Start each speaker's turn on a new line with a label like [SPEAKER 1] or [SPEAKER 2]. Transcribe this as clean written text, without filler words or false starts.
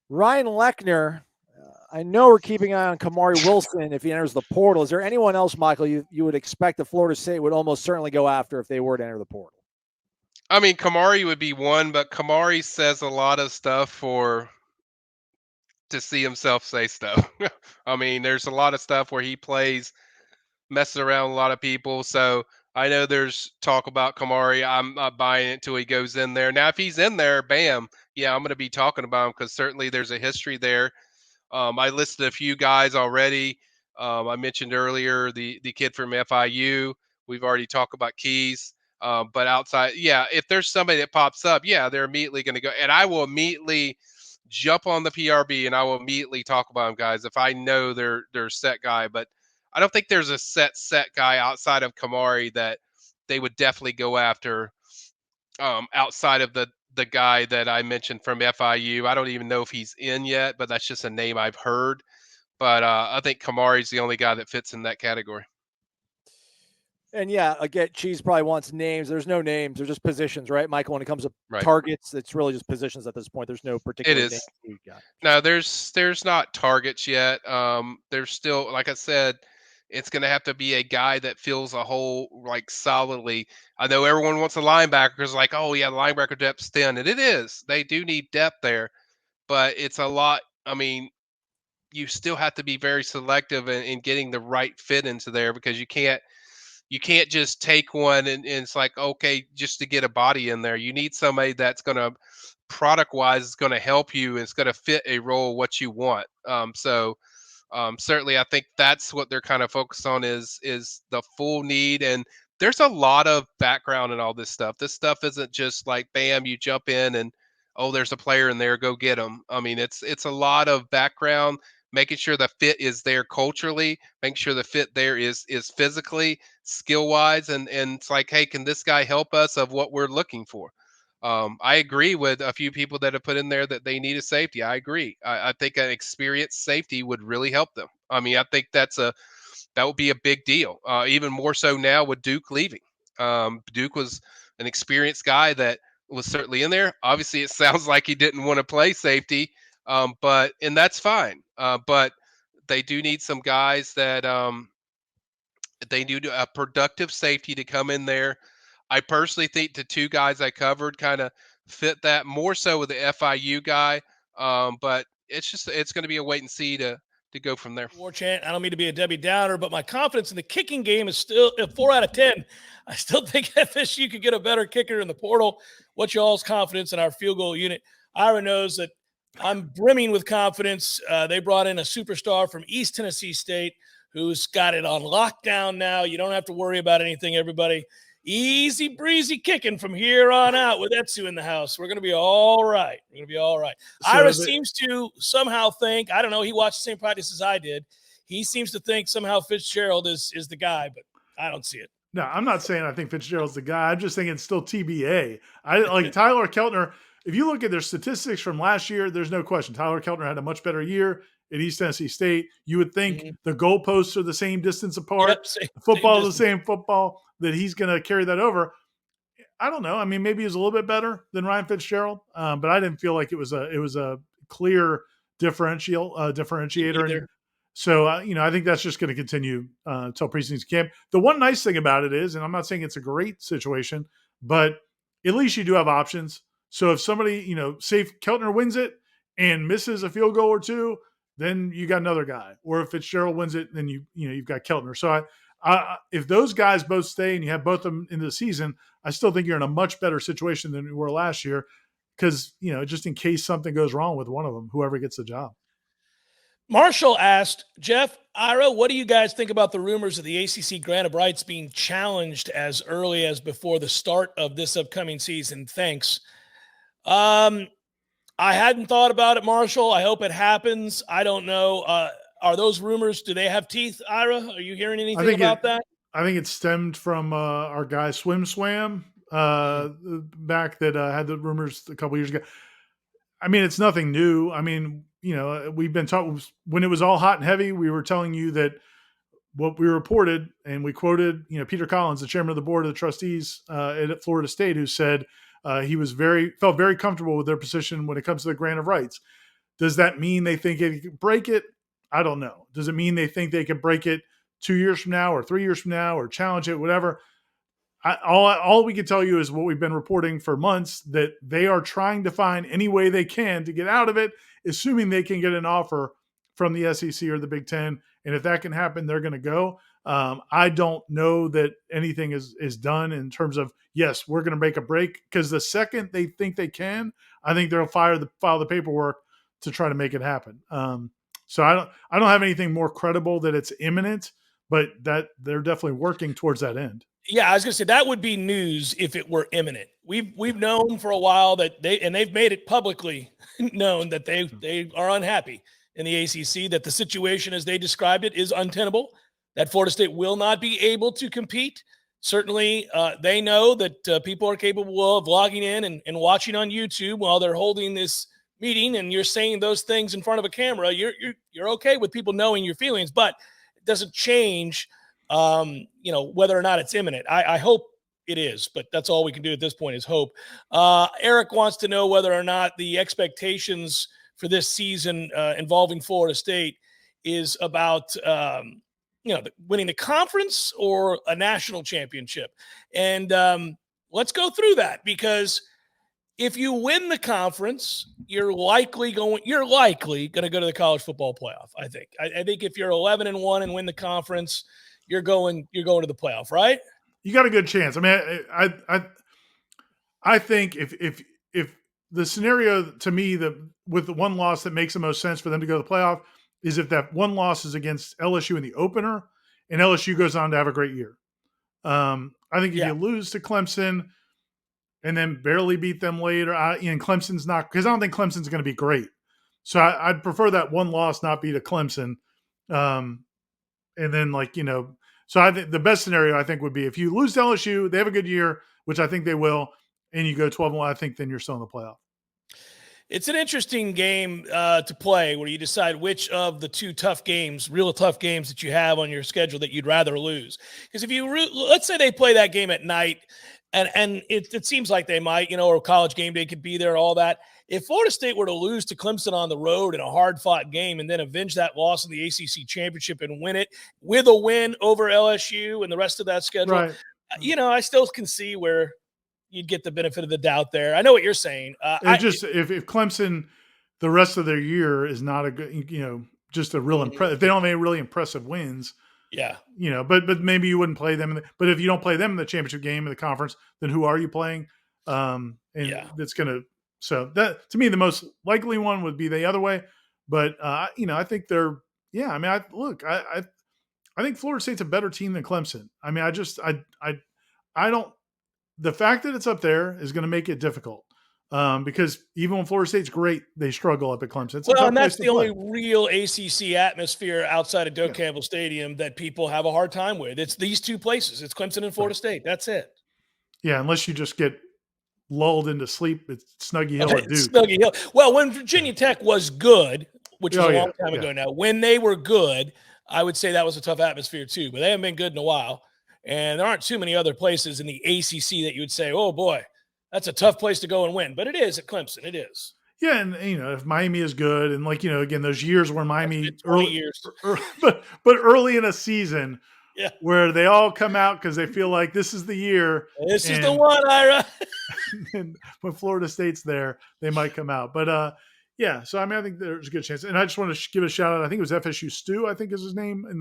[SPEAKER 1] Ryan Lechner, I know we're keeping an eye on Kamari Wilson if he enters the portal. Is there anyone else, Michael, you would expect that Florida State would almost certainly go after if they were to enter the portal?
[SPEAKER 2] I mean, Kamari would be one, but Kamari says a lot of stuff for to see himself say stuff. I mean, there's a lot of stuff where he plays, messes around with a lot of people. So I know there's talk about Kamari. I'm not buying it until he goes in there. Now, if he's in there, bam, yeah, I'm going to be talking about him because certainly there's a history there. I listed a few guys already. I mentioned earlier the kid from FIU. We've already talked about Keys. But outside, yeah, if there's somebody that pops up, yeah, they're immediately going to go. And I will immediately jump on the PRB and I will immediately talk about them, guys, if I know they're a set guy. But I don't think there's a set guy outside of Kamari that they would definitely go after outside of the guy that I mentioned from FIU. I don't even know if he's in yet, but that's just a name I've heard. But I think Kamari's the only guy that fits in that category.
[SPEAKER 1] And yeah, again, Cheese probably wants names. There's no names. There's just positions, right, Michael? When it comes to
[SPEAKER 2] Right.
[SPEAKER 1] targets, it's really just positions at this point. There's no
[SPEAKER 2] It
[SPEAKER 1] particular
[SPEAKER 2] is.
[SPEAKER 1] name you got.
[SPEAKER 2] No, there's not targets yet. There's still, like I said, it's going to have to be a guy that fills a hole like solidly. I know everyone wants a linebacker because like, oh yeah, the linebacker depth's thin, and it is. They do need depth there, but it's a lot. I mean, you still have to be very selective in getting the right fit into there because you can't just take one and it's like okay just to get a body in there. You need somebody that's going to product wise is going to help you. It's going to fit a role what you want. Certainly I think that's what they're kind of focused on is the full need. And there's a lot of background in all this stuff. This stuff isn't just like bam you jump in and oh there's a player in there, go get them. I mean it's a lot of background, making sure the fit is there culturally, making sure the fit there is physically, skill wise, and it's like hey can this guy help us of what we're looking for. I agree with a few people that have put in there that they need a safety. I agree. I think an experienced safety would really help them. I mean, I think that would be a big deal. Even more so now with Duke leaving. Duke was an experienced guy that was certainly in there. Obviously, it sounds like he didn't want to play safety, but and that's fine. But they do need some guys that they need a productive safety to come in there. I personally think the two guys I covered kind of fit that more so with the FIU guy. But it's going to be a wait and see to go from there.
[SPEAKER 3] Warchant, I don't mean to be a Debbie Downer, but my confidence in the kicking game is still 4 out of 10. I still think FSU could get a better kicker in the portal. What's y'all's confidence in our field goal unit? Ira knows that I'm brimming with confidence. They brought in a superstar from East Tennessee State who's got it on lockdown now. You don't have to worry about anything, everybody. Easy breezy kicking from here on out with Etsu in the house. We're going to be all right. We're going to be all right. So Ira seems to somehow think, I don't know, he watched the same practice as I did. He seems to think somehow Fitzgerald is the guy, but I don't see it.
[SPEAKER 4] No, I'm not saying I think Fitzgerald's the guy. I'm just thinking it's still TBA. I like Tyler Keltner. If you look at their statistics from last year, there's no question. Tyler Keltner had a much better year at East Tennessee State. You would think the goalposts are the same distance apart. Yep, the football is the same football, that he's going to carry that over. I don't know. I mean, maybe he's a little bit better than Ryan Fitzgerald, but I didn't feel like it was a clear differentiator. So, I think that's just going to continue until preseason camp. The one nice thing about it is, and I'm not saying it's a great situation, but at least you do have options. So if somebody, say if Keltner wins it and misses a field goal or two, then you got another guy. Or if Fitzgerald wins it, then you've got Keltner. So if those guys both stay and you have both of them in the season, I still think you're in a much better situation than you were last year because, just in case something goes wrong with one of them, whoever gets the job.
[SPEAKER 3] Marshall asked, Jeff, Ira, what do you guys think about the rumors of the ACC grant of rights being challenged as early as before the start of this upcoming season? Thanks. I hadn't thought about it, Marshall. I hope it happens. I don't know. Are those rumors, do they have teeth, Ira? Are you hearing anything about that?
[SPEAKER 4] I think it stemmed from our guy Swim Swam back that had the rumors a couple years ago. I mean, it's nothing new. I mean, we've been talking when it was all hot and heavy. We were telling you that what we reported, and we quoted, Peter Collins, the chairman of the board of the trustees at Florida State, who said he felt very comfortable with their position when it comes to the grant of rights. Does that mean they think they can break it? I don't know. Does it mean they think they can break it 2 years from now or 3 years from now or challenge it, whatever? All we can tell you is what we've been reporting for months, that they are trying to find any way they can to get out of it, assuming they can get an offer from the SEC or the Big Ten. And if that can happen, they're going to go. I don't know that anything is done in terms of, yes, we're going to make a break, because the second they think they can, I think they'll file the paperwork to try to make it happen. So I don't have anything more credible that it's imminent, but that they're definitely working towards that end.
[SPEAKER 3] Yeah, I was going to say that would be news if it were imminent. We've known for a while that they've made it publicly known that they are unhappy in the ACC, that the situation as they described it is untenable, that Florida State will not be able to compete. Certainly, they know that people are capable of logging in and watching on YouTube while they're holding this meeting, and you're saying those things in front of a camera. You're okay with people knowing your feelings, but it doesn't change whether or not it's imminent. I hope it is, but that's all we can do at this point is hope. Eric wants to know whether or not the expectations for this season involving Florida State is about winning the conference or a national championship. And let's go through that, because if you win the conference, you're likely going to go to the college football playoff. I think if you're 11-1 and win the conference, you're going to the playoff, right?
[SPEAKER 4] You got a good chance. I mean, I think if the scenario to me that with the one loss that makes the most sense for them to go to the playoff is if that one loss is against LSU in the opener and LSU goes on to have a great year. I think if you lose to Clemson and then barely beat them later, and Clemson's not, because I don't think Clemson's going to be great. So I'd prefer that one loss not be to Clemson. And then so I think the best scenario I think would be if you lose to LSU, they have a good year, which I think they will, and you go 12-1, I think then you're still in the playoff.
[SPEAKER 3] It's an interesting game to play where you decide which of the two real tough games that you have on your schedule that you'd rather lose. Because if let's say they play that game at night, and it seems like they might, or College Game Day could be there, all that. If Florida State were to lose to Clemson on the road in a hard-fought game and then avenge that loss in the ACC championship and win it with a win over LSU and the rest of that schedule,
[SPEAKER 4] right.
[SPEAKER 3] I still can see where you'd get the benefit of the doubt there. I know what you're saying.
[SPEAKER 4] If Clemson, the rest of their year is not a good, just a real if they don't have any really impressive wins.
[SPEAKER 3] Yeah.
[SPEAKER 4] But maybe you wouldn't play them. But if you don't play them in the championship game in the conference, then who are you playing? That's going to, so that to me, the most likely one would be the other way. But, I think I think Florida State's a better team than Clemson. I mean, I don't, the fact that it's up there is going to make it difficult. Because even when Florida State's great, they struggle up at Clemson.
[SPEAKER 3] And that's the only real ACC atmosphere outside of Doak Campbell Stadium that people have a hard time with. It's these two places. It's Clemson and Florida State. That's it.
[SPEAKER 4] Yeah, unless you just get lulled into sleep at Snuggy Hill or Duke.
[SPEAKER 3] Snuggy Hill. Well, when Virginia Tech was good, which was a long time ago now, when they were good, I would say that was a tough atmosphere too. But they haven't been good in a while. And there aren't too many other places in the ACC that you would say, oh, boy, that's a tough place to go and win. But it is at Clemson. It is.
[SPEAKER 4] Yeah, and if Miami is good, and again, those years where Miami but early in a season, where they all come out because they feel like this is the year.
[SPEAKER 3] This is the one, Ira.
[SPEAKER 4] And when Florida State's there, they might come out. But so I think there's a good chance. And I just want to give a shout out. I think it was FSU Stu, I think is his name, in